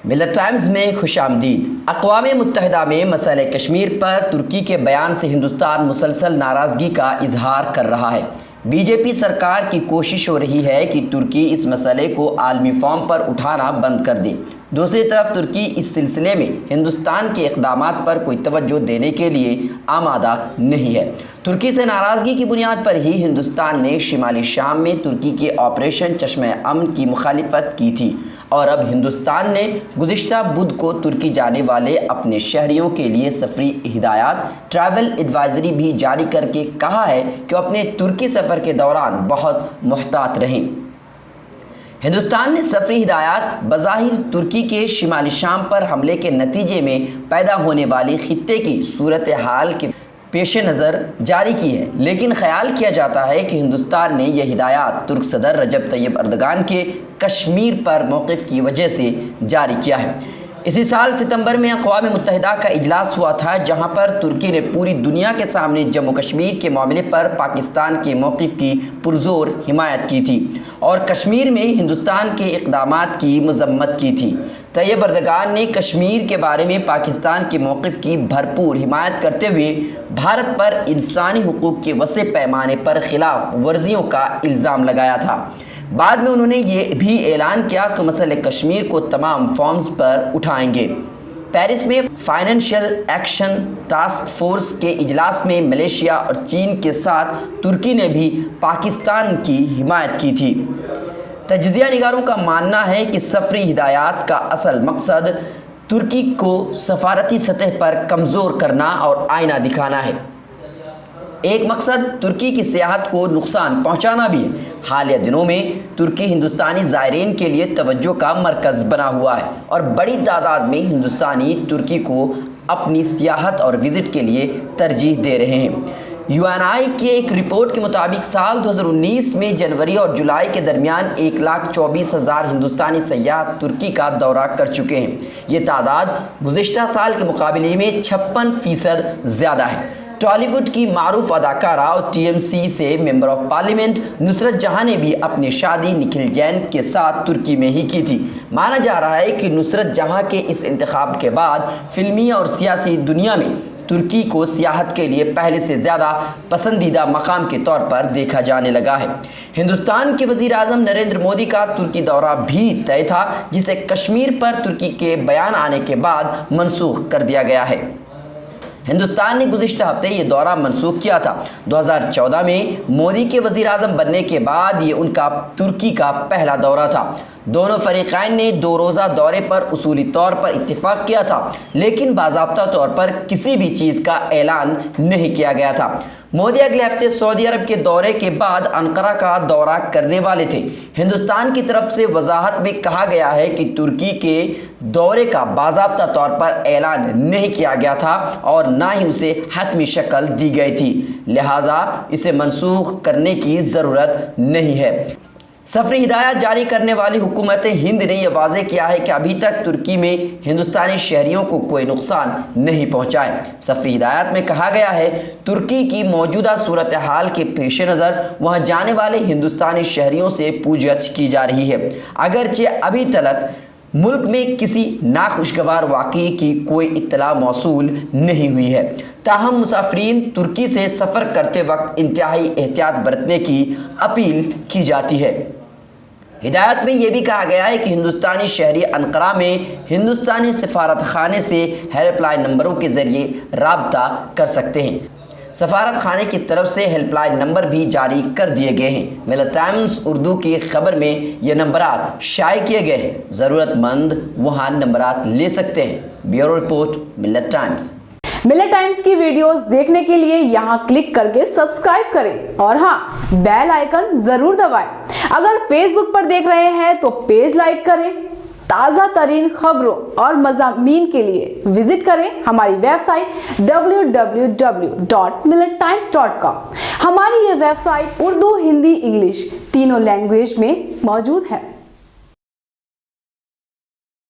ملت ٹائمز میں خوش آمدید۔ اقوام متحدہ میں مسئلہ کشمیر پر ترکی کے بیان سے ہندوستان مسلسل ناراضگی کا اظہار کر رہا ہے۔ بی جے پی سرکار کی کوشش ہو رہی ہے کہ ترکی اس مسئلے کو عالمی فورم پر اٹھانا بند کر دے۔ دوسری طرف ترکی اس سلسلے میں ہندوستان کے اقدامات پر کوئی توجہ دینے کے لیے آمادہ نہیں ہے۔ ترکی سے ناراضگی کی بنیاد پر ہی ہندوستان نے شمالی شام میں ترکی کے آپریشن چشمہ امن کی مخالفت کی تھی، اور اب ہندوستان نے گزشتہ بدھ کو ترکی جانے والے اپنے شہریوں کے لیے سفری ہدایات ٹریول ایڈوائزری بھی جاری کر کے کہا ہے کہ وہ اپنے ترکی سفر کے دوران بہت محتاط رہیں۔ ہندوستان نے سفری ہدایات بظاہر ترکی کے شمالی شام پر حملے کے نتیجے میں پیدا ہونے والی خطے کی صورتحال کے پیش نظر جاری کی ہے، لیکن خیال کیا جاتا ہے کہ ہندوستان نے یہ ہدایات ترک صدر رجب طیب اردگان کے کشمیر پر موقف کی وجہ سے جاری کیا ہے۔ اسی سال ستمبر میں اقوام متحدہ کا اجلاس ہوا تھا، جہاں پر ترکی نے پوری دنیا کے سامنے جموں کشمیر کے معاملے پر پاکستان کے موقف کی پرزور حمایت کی تھی اور کشمیر میں ہندوستان کے اقدامات کی مذمت کی تھی۔ طیب اردگان نے کشمیر کے بارے میں پاکستان کے موقف کی بھرپور حمایت کرتے ہوئے بھارت پر انسانی حقوق کے وسیع پیمانے پر خلاف ورزیوں کا الزام لگایا تھا۔ بعد میں انہوں نے یہ بھی اعلان کیا کہ مسئلہ کشمیر کو تمام فورمز پر اٹھائیں گے۔ پیرس میں فائنینشل ایکشن ٹاسک فورس کے اجلاس میں ملیشیا اور چین کے ساتھ ترکی نے بھی پاکستان کی حمایت کی تھی۔ تجزیہ نگاروں کا ماننا ہے کہ سفری ہدایات کا اصل مقصد ترکی کو سفارتی سطح پر کمزور کرنا اور آئینہ دکھانا ہے۔ ایک مقصد ترکی کی سیاحت کو نقصان پہنچانا بھی ہے۔ حالیہ دنوں میں ترکی ہندوستانی زائرین کے لیے توجہ کا مرکز بنا ہوا ہے اور بڑی تعداد میں ہندوستانی ترکی کو اپنی سیاحت اور وزٹ کے لیے ترجیح دے رہے ہیں۔ یو این آئی کی ایک رپورٹ کے مطابق سال 2019 میں جنوری اور جولائی کے درمیان 1,24,000 ہندوستانی سیاح ترکی کا دورہ کر چکے ہیں۔ یہ تعداد گزشتہ سال کے مقابلے میں 56% زیادہ ہے۔ ٹالی ووڈ کی معروف اداکارہ اور ٹی ایم سی سے ممبر آف پارلیمنٹ نصرت جہاں نے بھی اپنی شادی نکھل جین کے ساتھ ترکی میں ہی کی تھی۔ مانا جا رہا ہے کہ نصرت جہاں کے اس انتخاب کے بعد فلمی اور سیاسی دنیا میں ترکی کو سیاحت کے لیے پہلے سے زیادہ پسندیدہ مقام کے طور پر دیکھا جانے لگا ہے۔ ہندوستان کے وزیر اعظم نریندر مودی کا ترکی دورہ بھی طے تھا، جسے کشمیر پر ترکی کے بیان آنے کے بعد منسوخ کر دیا گیا ہے۔ ہندوستان نے گزشتہ ہفتے یہ دورہ منسوخ کیا تھا۔ 2014 میں مودی کے وزیر اعظم بننے کے بعد یہ ان کا ترکی کا پہلا دورہ تھا۔ دونوں فریقین نے 2 روزہ دورے پر اصولی طور پر اتفاق کیا تھا، لیکن باضابطہ طور پر کسی بھی چیز کا اعلان نہیں کیا گیا تھا۔ مودی اگلے ہفتے سعودی عرب کے دورے کے بعد انقرہ کا دورہ کرنے والے تھے۔ ہندوستان کی طرف سے وضاحت میں کہا گیا ہے کہ ترکی کے دورے کا باضابطہ طور پر اعلان نہیں کیا گیا تھا اور نہ ہی اسے حتمی شکل دی گئی تھی، لہٰذا اسے منسوخ کرنے کی ضرورت نہیں ہے۔ سفری ہدایات جاری کرنے والی حکومت ہند نے یہ واضح کیا ہے کہ ابھی تک ترکی میں ہندوستانی شہریوں کو کوئی نقصان نہیں پہنچا ہے۔ سفری ہدایات میں کہا گیا ہے، ترکی کی موجودہ صورتحال کے پیش نظر وہاں جانے والے ہندوستانی شہریوں سے پوچھ گچھ کی جا رہی ہے۔ اگرچہ ابھی تک ملک میں کسی ناخوشگوار واقعے کی کوئی اطلاع موصول نہیں ہوئی ہے، تاہم مسافرین ترکی سے سفر کرتے وقت انتہائی احتیاط برتنے کی اپیل کی جاتی ہے۔ ہدایت میں یہ بھی کہا گیا ہے کہ ہندوستانی شہری انقرہ میں ہندوستانی سفارت خانے سے ہیلپ لائن نمبروں کے ذریعے رابطہ کر سکتے ہیں۔ سفارت خانے کی طرف سے ہیلپ لائن نمبر بھی جاری کر دیے گئے ہیں۔ ملت ٹائمز اردو کی خبر میں یہ نمبرات شائع کیے گئے ہیں، ضرورت مند وہاں نمبرات لے سکتے ہیں۔ بیورو رپورٹ، ملت ٹائمز۔ ملت ٹائمز کی ویڈیوز دیکھنے کے لیے یہاں کلک کر کے سبسکرائب کریں اور ہاں، بیل آئیکن ضرور دبائیں۔ اگر فیس بک پر دیکھ رہے ہیں تو پیج لائک کریں۔ تازہ ترین خبروں اور مضامین کے لیے وزٹ کریں ہماری ویب سائٹ www.millettimes.com۔ ہماری یہ website Urdu, Hindi, English تینوں لینگویج میں موجود ہے۔